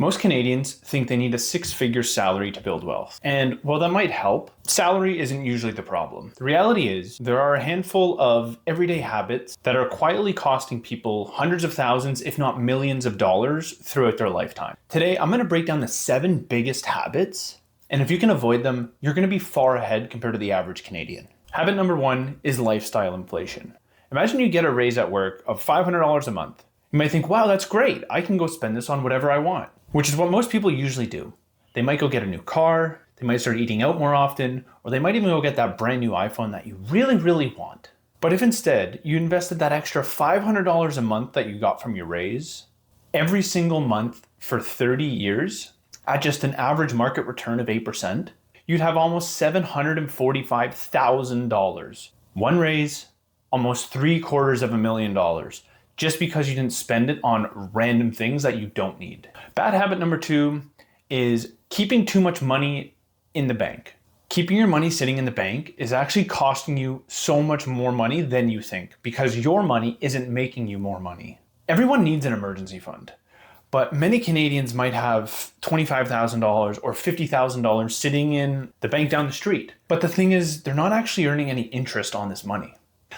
Most Canadians think they need a six-figure salary to build wealth. And while that might help, salary isn't usually the problem. The reality is there are a handful of everyday habits that are quietly costing people hundreds of thousands, if not millions of dollars throughout their lifetime. Today, I'm going to break down the 7 biggest habits, and if you can avoid them, you're going to be far ahead compared to the average Canadian. Habit number 1 is lifestyle inflation. Imagine you get a raise at work of $500 a month. You might think, wow, that's great. I can go spend this on whatever I want, which is what most people usually do. They might go get a new car, they might start eating out more often, or they might even go get that brand new iPhone that you really, really want. But if instead you invested that extra $500 a month that you got from your raise every single month for 30 years at just an average market return of 8%, you'd have almost $745,000. One raise, almost $750,000. Just because you didn't spend it on random things that you don't need. Bad habit number 2 is keeping too much money in the bank. Keeping your money sitting in the bank is actually costing you so much more money than you think because your money isn't making you more money. Everyone needs an emergency fund, but many Canadians might have $25,000 or $50,000 sitting in the bank down the street. But the thing is, they're not actually earning any interest on this money.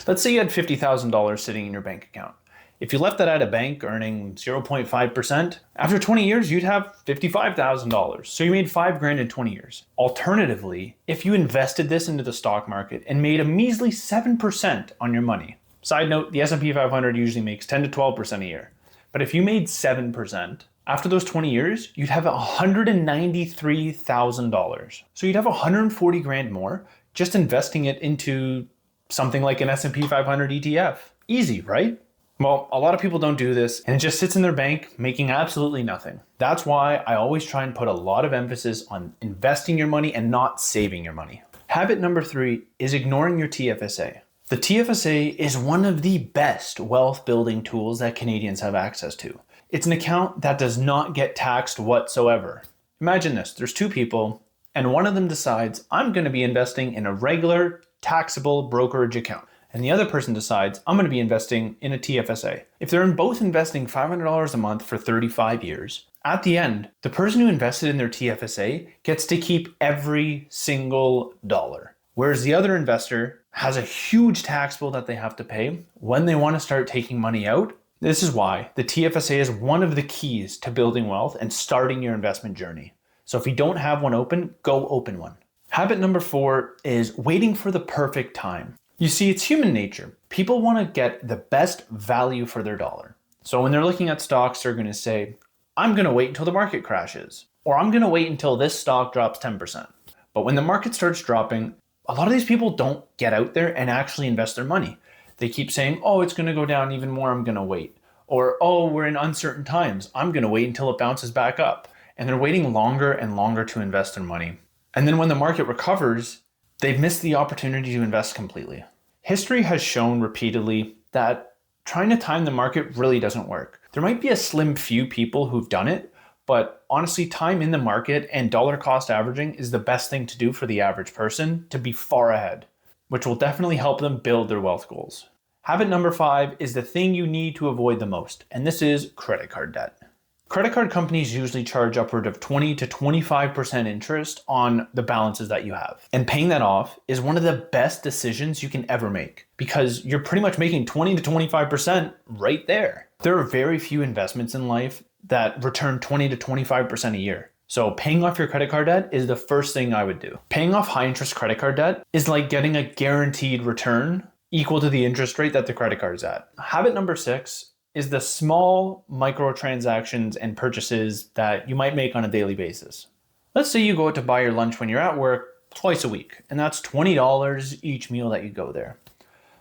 Let's say you had $50,000 sitting in your bank account. If you left that at a bank earning 0.5%, after 20 years, you'd have $55,000. So you made $5,000 in 20 years. Alternatively, if you invested this into the stock market and made a measly 7% on your money. Side note, the S&P 500 usually makes 10 to 12% a year. But if you made 7%, after those 20 years, you'd have $193,000. So you'd have $140,000 more just investing it into something like an S&P 500 ETF. Easy, right? Well, a lot of people don't do this and it just sits in their bank making absolutely nothing. That's why I always try and put a lot of emphasis on investing your money and not saving your money. Habit number 3 is ignoring your TFSA. The TFSA is one of the best wealth building tools that Canadians have access to. It's an account that does not get taxed whatsoever. Imagine this, there's 2 people and one of them decides, I'm going to be investing in a regular taxable brokerage account. And the other person decides, I'm going to be investing in a TFSA. If they're both investing $500 a month for 35 years, at the end, the person who invested in their TFSA gets to keep every single dollar. Whereas the other investor has a huge tax bill that they have to pay when they want to start taking money out. This is why the TFSA is one of the keys to building wealth and starting your investment journey. So if you don't have one open, go open one. Habit number 4 is waiting for the perfect time. You see, it's human nature. People want to get the best value for their dollar. So when they're looking at stocks, they're going to say, I'm going to wait until the market crashes, or I'm going to wait until this stock drops 10%. But when the market starts dropping, a lot of these people don't get out there and actually invest their money. They keep saying, oh, it's going to go down even more, I'm going to wait. Or, oh, we're in uncertain times, I'm going to wait until it bounces back up. And they're waiting longer and longer to invest their money. And then when the market recovers, they've missed the opportunity to invest completely. History has shown repeatedly that trying to time the market really doesn't work. There might be a slim few people who've done it, but honestly, time in the market and dollar cost averaging is the best thing to do for the average person to be far ahead, which will definitely help them build their wealth goals. Habit number 5 is the thing you need to avoid the most, and this is credit card debt. Credit card companies usually charge upward of 20 to 25% interest on the balances that you have. And paying that off is one of the best decisions you can ever make because you're pretty much making 20 to 25% right there. There are very few investments in life that return 20 to 25% a year. So paying off your credit card debt is the first thing I would do. Paying off high interest credit card debt is like getting a guaranteed return equal to the interest rate that the credit card is at. Habit number 6 is the small microtransactions and purchases that you might make on a daily basis. Let's say you go out to buy your lunch when you're at work twice a week, and that's $20 each meal that you go there.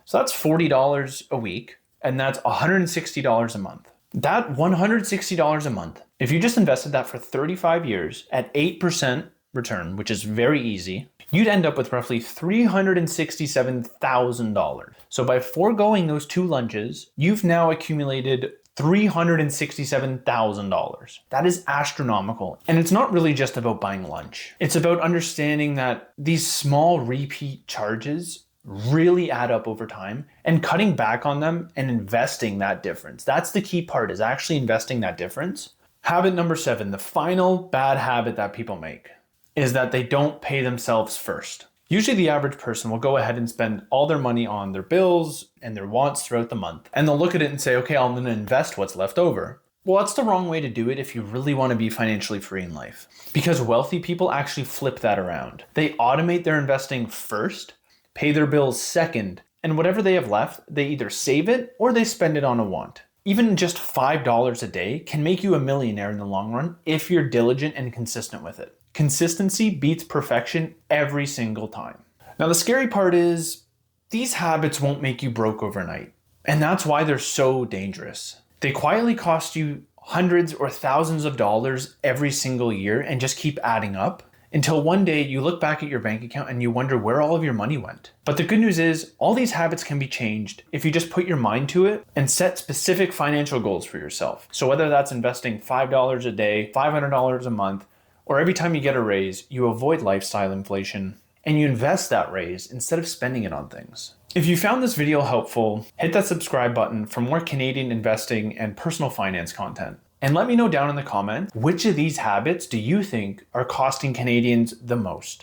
So that's $40 a week, and that's $160 a month. That $160 a month, if you just invested that for 35 years at 8% return, which is very easy, you'd end up with roughly $367,000. So by foregoing those 2 lunches, you've now accumulated $367,000. That is astronomical. And it's not really just about buying lunch. It's about understanding that these small repeat charges really add up over time and cutting back on them and investing that difference. That's the key part, is actually investing that difference Habit number 7, the final bad habit that people make, is that they don't pay themselves first. Usually the average person will go ahead and spend all their money on their bills and their wants throughout the month. And they'll look at it and say, okay, I'm going to invest what's left over. Well, that's the wrong way to do it if you really want to be financially free in life. Because wealthy people actually flip that around. They automate their investing first, pay their bills second, and whatever they have left, they either save it or they spend it on a want. Even just $5 a day can make you a millionaire in the long run if you're diligent and consistent with it. Consistency beats perfection every single time. Now, the scary part is these habits won't make you broke overnight. And that's why they're so dangerous. They quietly cost you hundreds or thousands of dollars every single year and just keep adding up until one day you look back at your bank account and you wonder where all of your money went. But the good news is all these habits can be changed if you just put your mind to it and set specific financial goals for yourself. So whether that's investing $5 a day, $500 a month, or every time you get a raise, you avoid lifestyle inflation and you invest that raise instead of spending it on things. If you found this video helpful, hit that subscribe button for more Canadian investing and personal finance content. And let me know down in the comments, which of these habits do you think are costing Canadians the most?